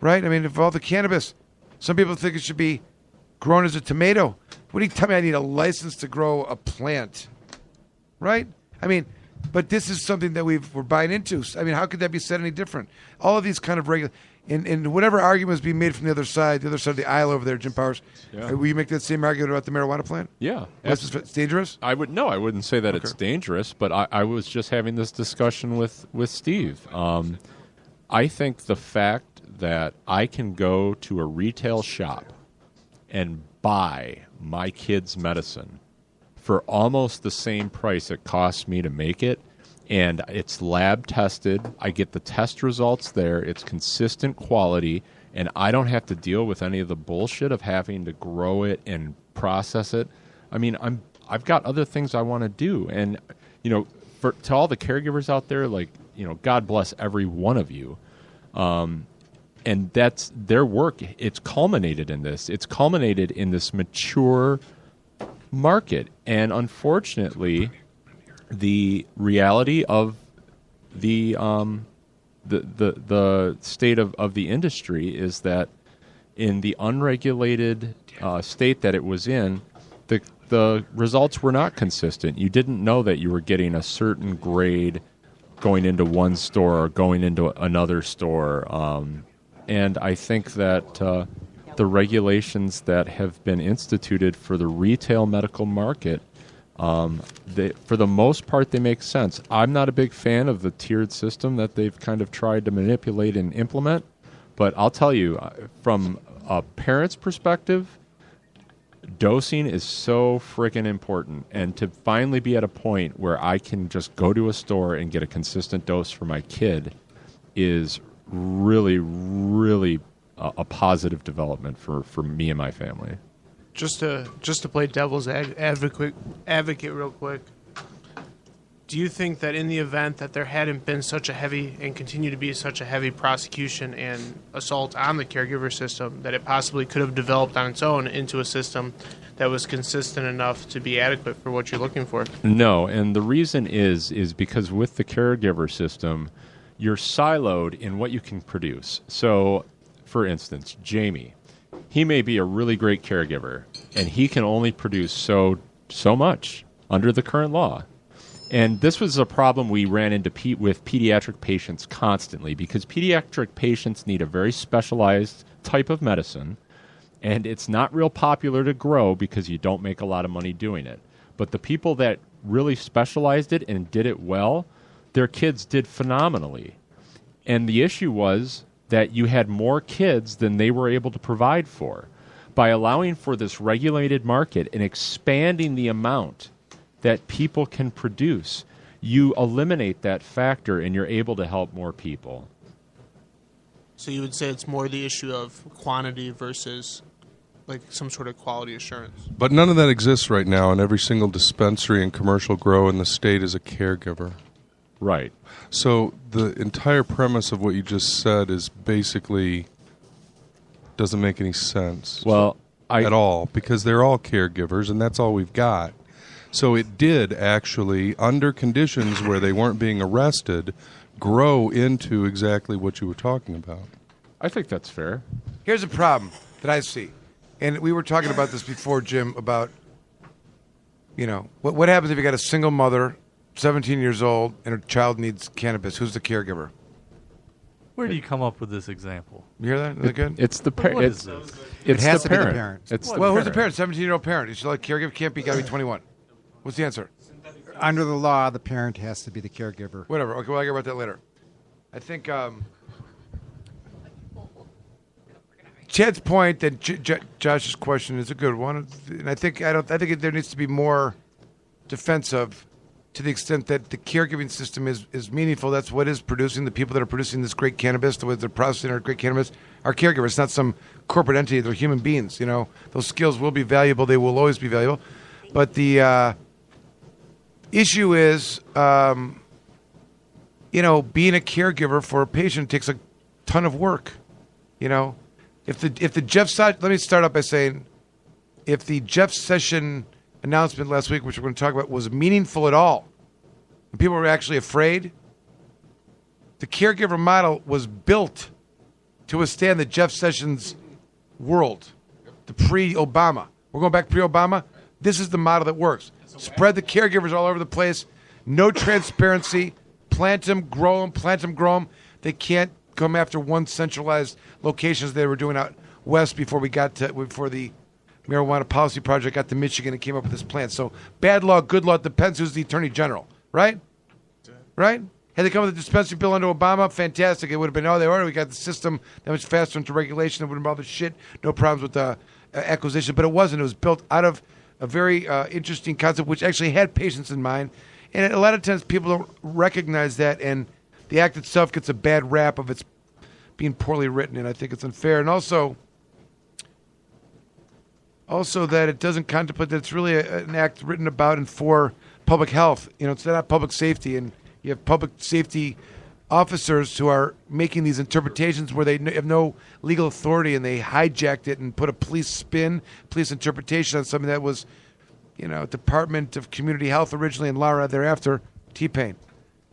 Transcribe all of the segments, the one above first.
right? I mean, of all the cannabis, some people think it should be grown as a tomato. What do you tell me? I need a license to grow a plant, right? I mean, but this is something that we're buying into. I mean, how could that be said any different? All of these kind of regular, and whatever argument is being made from the other side of the aisle over there, Jim Powers, will you make that same argument about the marijuana plant? Yeah. It's dangerous? I wouldn't say that it's dangerous, but I was just having this discussion with Steve. I think the fact that I can go to a retail shop and buy my kid's medicine for almost the same price it costs me to make it, and it's lab tested, I get the test results there, it's consistent quality, and I don't have to deal with any of the bullshit of having to grow it and process it. I mean, I've got other things I want to do, and to all the caregivers out there, God bless every one of you. And that's their work. It's culminated in this. It's culminated in this mature market. And unfortunately, the reality of the state of the industry is that in the unregulated state that it was in, the results were not consistent. You didn't know that you were getting a certain grade going into one store or going into another store. And I think that the regulations that have been instituted for the retail medical market, for the most part, they make sense. I'm not a big fan of the tiered system that they've kind of tried to manipulate and implement, but I'll tell you, from a parent's perspective, dosing is so freaking important. And to finally be at a point where I can just go to a store and get a consistent dose for my kid is really, really a positive development for me and my family. Just to play devil's advocate real quick, do you think that in the event that there hadn't been such a heavy and continue to be such a heavy prosecution and assault on the caregiver system, that it possibly could have developed on its own into a system that was consistent enough to be adequate for what you're looking for? No, and the reason is because with the caregiver system, you're siloed in what you can produce. So, for instance, Jamie, he may be a really great caregiver, and he can only produce so much under the current law. And this was a problem we ran into with pediatric patients constantly, because pediatric patients need a very specialized type of medicine, and it's not real popular to grow because you don't make a lot of money doing it. But the people that really specialized it and did it well, their kids did phenomenally. And the issue was that you had more kids than they were able to provide for. By allowing for this regulated market and expanding the amount that people can produce, you eliminate that factor and you're able to help more people. So you would say it's more the issue of quantity versus like some sort of quality assurance. But none of that exists right now, and every single dispensary and commercial grow in the state is a caregiver. Right. So the entire premise of what you just said is basically doesn't make any sense. Well, at all, because they're all caregivers, and that's all we've got. So it did actually, under conditions where they weren't being arrested, grow into exactly what you were talking about. I think that's fair. Here's a problem that I see. And we were talking about this before, Jim, about, what happens if you got a single mother, 17 years old, and her child needs cannabis? Who's the caregiver? Where do you come up with this example? You hear that? Is that good? It's the What is parent. this? It's It has the to be the parent. parent. It's the Well, who's parent. the parent? 17-year-old parent. Is she like caregiver? Can't be. Got to be 21. What's the answer? Under the law, the parent has to be the caregiver. Whatever. Okay, well, I'll get about that later. I think Chad's point and Josh's question is a good one, and I think there needs to be more defensive to the extent that the caregiving system is meaningful. That's what is producing the people that are producing this great cannabis, the way they're processing our great cannabis, are caregivers. It's not some corporate entity. They're human beings. Those skills will be valuable. They will always be valuable. But the issue is, being a caregiver for a patient takes a ton of work. If the Jeff let me start out by saying, if the Jeff Session announcement last week, which we're going to talk about, was meaningful at all, and people were actually afraid, the caregiver model was built to withstand the Jeff Sessions world, the pre-Obama. We're going back pre-Obama. This is the model that works. Spread the caregivers all over the place. No transparency. Plant them, grow them, plant them, grow them. They can't come after one centralized locations they were doing out west before the marijuana policy project got to Michigan and came up with this plan. So bad law, good law, depends who's the attorney general, right? Right? Had they come with a dispensary bill under Obama, fantastic. It would have been, we got the system that much faster into regulation. It wouldn't bother shit. No problems with the acquisition. But it wasn't. It was built out of a very interesting concept, which actually had patients in mind. And a lot of times people don't recognize that, and the act itself gets a bad rap of its being poorly written, and I think it's unfair. And also that it doesn't contemplate that it's really an act written about and for public health. It's not public safety, and you have public safety officers who are making these interpretations where they have no legal authority, and they hijacked it and put a police spin, police interpretation on something that was, Department of Community Health originally, and Lara thereafter, T-Pain.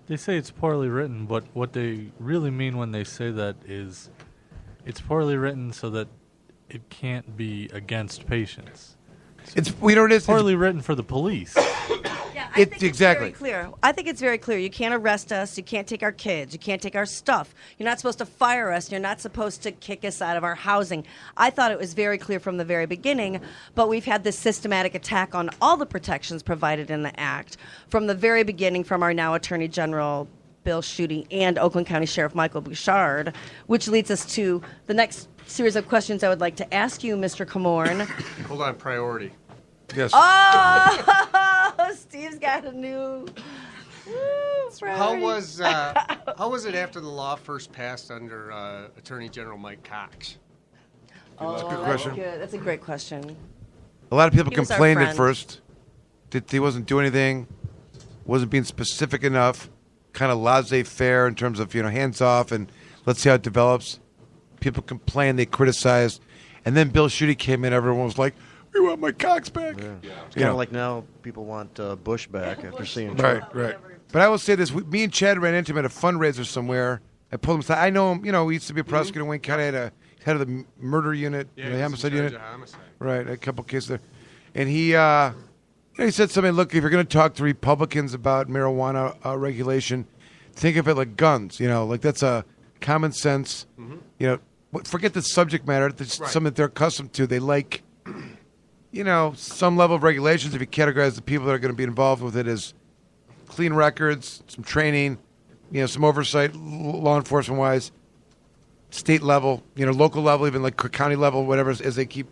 They say it's poorly written, but what they really mean when they say that is it's poorly written so that it can't be against patients. It's poorly written for the police. Yeah, I think it's exactly very clear. I think it's very clear. You can't arrest us. You can't take our kids. You can't take our stuff. You're not supposed to fire us. You're not supposed to kick us out of our housing. I thought it was very clear from the very beginning, but we've had this systematic attack on all the protections provided in the Act from the very beginning, from our now Attorney General Bill Schuette and Oakland County Sheriff Michael Bouchard, which leads us to the next series of questions I would like to ask you, Mr. Comorn. Hold on, priority. Yes. Oh, Steve's got a new. How was it after the law first passed under Attorney General Mike Cox? That's a good question. That's a great question. A lot of people He was our complained at friend. first that he wasn't doing anything, wasn't being specific enough, kind of laissez-faire in terms of hands off and let's see how it develops. People complained, they criticized, and then Bill Schuette came in. Everyone was like, "We want Mike Cox back." Yeah. It's kind of like now people want Bush back after seeing Trump. Right. But I will say this: me and Chad ran into him at a fundraiser somewhere. I pulled him aside. I know him. He used to be a prosecutor in Wayne County. Had a head of the murder unit, the homicide unit. Right, a couple cases there, and he said something. Look, if you're going to talk to Republicans about marijuana regulation, think of it like guns. Like that's a common sense. Forget the subject matter. That's something that they're accustomed to. They like, some level of regulations. If you categorize the people that are going to be involved with it as clean records, some training, some oversight, law enforcement wise, state level, local level, even like county level, whatever, as they keep,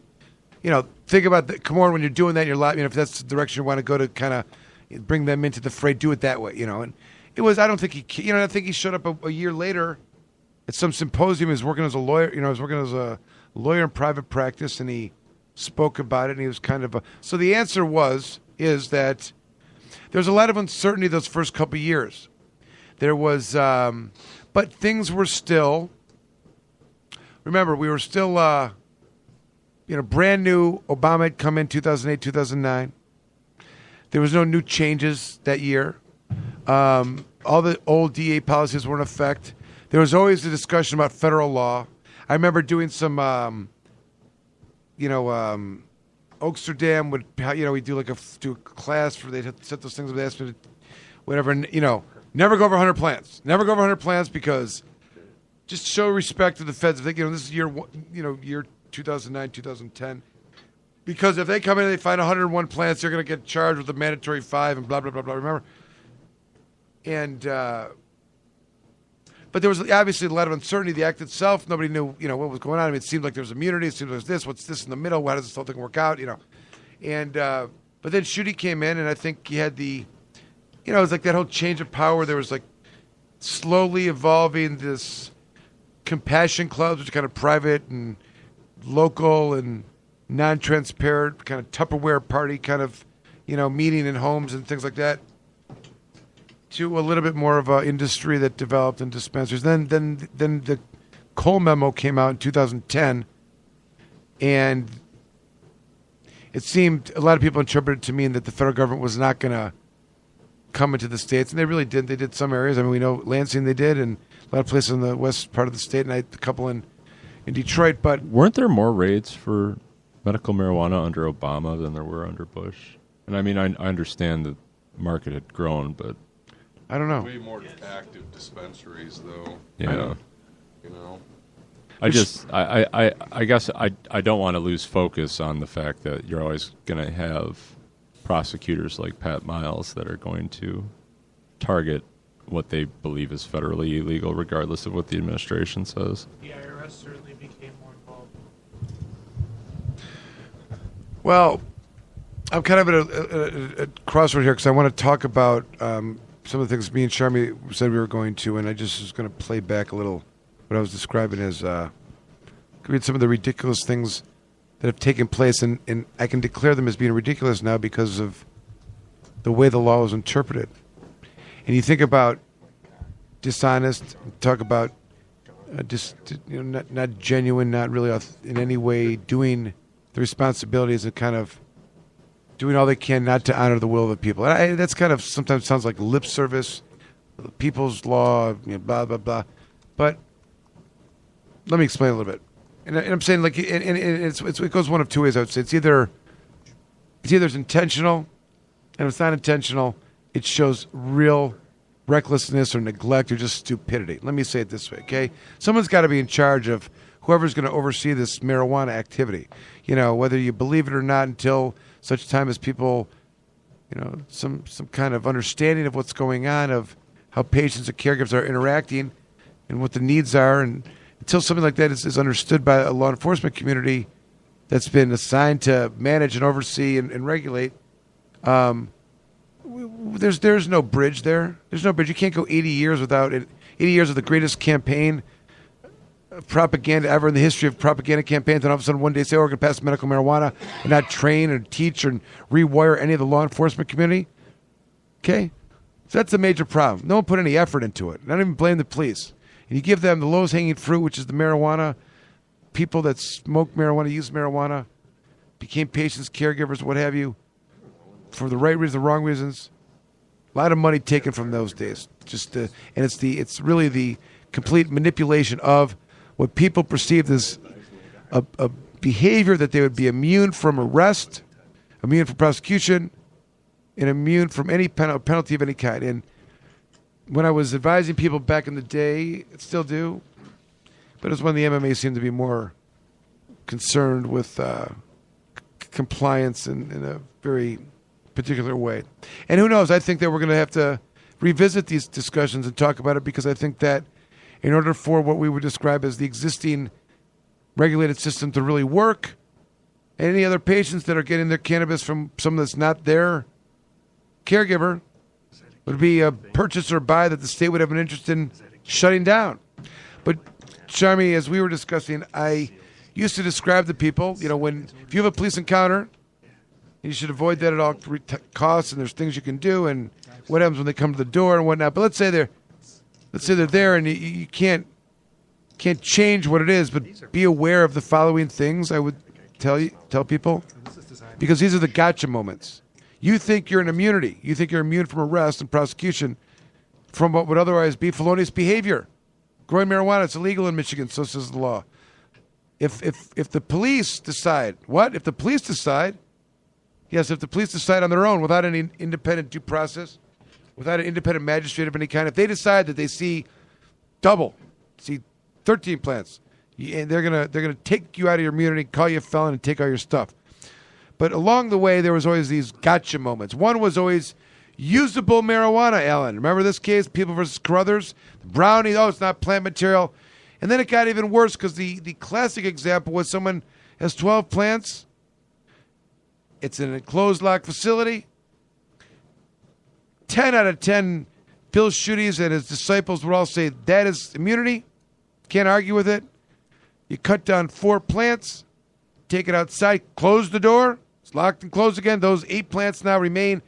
think about come on, when you're doing that, if that's the direction you want to go to kind of bring them into the fray, do it that way, and it was, I don't think I think he showed up a year later at some symposium. He was working as a lawyer, he was working as a lawyer in private practice, and he spoke about it, and he was kind of so the answer is that there's a lot of uncertainty those first couple of years. There was, but things were still, remember, we were still, brand new. Obama had come in 2008, 2009. There was no new changes that year. All the old DA policies were in effect. There was always a discussion about federal law. I remember doing some, Oaksterdam would, we do a class where they'd set those things up. They asked me to, whatever, and, never go over 100 plants. Never go over 100 plants because just show respect to the feds. If they, this is year 2009, 2010. Because if they come in and they find 101 plants, they're going to get charged with a mandatory 5 and blah, blah, blah, blah. Remember? And, but there was obviously a lot of uncertainty. The act itself, nobody knew, what was going on. I mean, it seemed like there was immunity. It seemed like this. What's this in the middle? How does this whole thing work out? And but then Schuette came in, and I think he had the, it was like that whole change of power. There was like slowly evolving this compassion clubs, which are kind of private and local and non-transparent, kind of Tupperware party kind of, meeting in homes and things like that, to a little bit more of an industry that developed in dispensaries. Then the Cole memo came out in 2010, and it seemed a lot of people interpreted it to mean that the federal government was not going to come into the states, and they really did. They did some areas. I mean, we know Lansing they did, and a lot of places in the west part of the state, and a couple in in Detroit. But weren't there more raids for medical marijuana under Obama than there were under Bush? And I mean, I understand the market had grown, but I don't know. Way more active dispensaries, though. Yeah. You know. I guess I don't want to lose focus on the fact that you're always going to have prosecutors like Pat Miles that are going to target what they believe is federally illegal, regardless of what the administration says. The IRS certainly became more involved. Well, I'm kind of at a crossroad here because I want to talk about some of the things me and Sharmi said we were going to, and I just was going to play back a little what I was describing as read some of the ridiculous things that have taken place, and I can declare them as being ridiculous now because of the way the law was interpreted. And you think about dishonest, talk about not genuine, not really in any way doing the responsibilities of kind of doing all they can not to honor the will of the people. And that's kind of sometimes sounds like lip service, people's law, blah, blah, blah. But let me explain a little bit. And I'm saying, like, and it goes one of two ways. I would say it's either it's intentional, and if it's not intentional, it shows real recklessness or neglect or just stupidity. Let me say it this way, okay? Someone's got to be in charge of whoever's going to oversee this marijuana activity. Whether you believe it or not, until such time as people, some kind of understanding of what's going on, of how patients and caregivers are interacting, and what the needs are, and until something like that is understood by a law enforcement community that's been assigned to manage and oversee and regulate, there's no bridge there. There's no bridge. You can't go 80 years without it. 80 years of the greatest campaign of propaganda ever in the history of propaganda campaigns, and all of a sudden one day say, we're going to pass medical marijuana and not train or teach or rewire any of the law enforcement community. Okay? So that's a major problem. No one put any effort into it. I don't even blame the police. And you give them the lowest hanging fruit, which is the marijuana. People that smoke marijuana, use marijuana, became patients, caregivers, what have you, for the right reasons, the wrong reasons. A lot of money taken from those days. It's really the complete manipulation of what people perceived as a behavior that they would be immune from arrest, immune from prosecution, and immune from any penalty of any kind. And when I was advising people back in the day, I still do, but it was when the MMA seemed to be more concerned with compliance in a very particular way. And who knows, I think that we're going to have to revisit these discussions and talk about it, because I think that in order for what we would describe as the existing regulated system to really work, any other patients that are getting their cannabis from someone that's not their caregiver would be a purchase or buy that the state would have an interest in shutting down. But, Sharmi, as we were discussing, I used to describe to people, if you have a police encounter, you should avoid that at all costs, and there's things you can do, and what happens when they come to the door and whatnot. But let's say they're there, and you can't change what it is, but be aware of the following things. I would tell people, because these are the gotcha moments. You think you're in immunity. You think you're immune from arrest and prosecution from what would otherwise be felonious behavior. Growing marijuana, it's illegal in Michigan, so says the law. If the police decide, if the police decide on their own without any independent due process, without an independent magistrate of any kind, if they decide that they see 13 plants, and they're gonna take you out of your immunity, call you a felon, and take all your stuff. But along the way, there was always these gotcha moments. One was always usable marijuana, Ellen. Remember this case, People versus Carruthers? The brownie, it's not plant material. And then it got even worse, because the classic example was someone has 12 plants. It's an enclosed lock facility. 10 out of 10 Bill Schuetes and his disciples would all say that is immunity. Can't argue with it. You cut down 4 plants, take it outside, close the door. It's locked and closed again. Those 8 plants now remain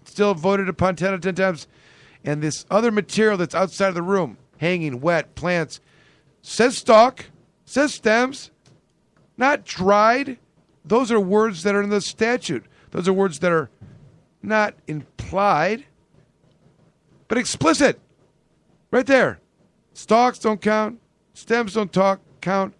still voted upon 10 out of 10 times. And this other material that's outside of the room, hanging, wet, plants, says stalk, says stems, not dried. Those are words that are in the statute. Those are words that are not implied, but explicit. Right there. Stalks don't count. Stems don't count.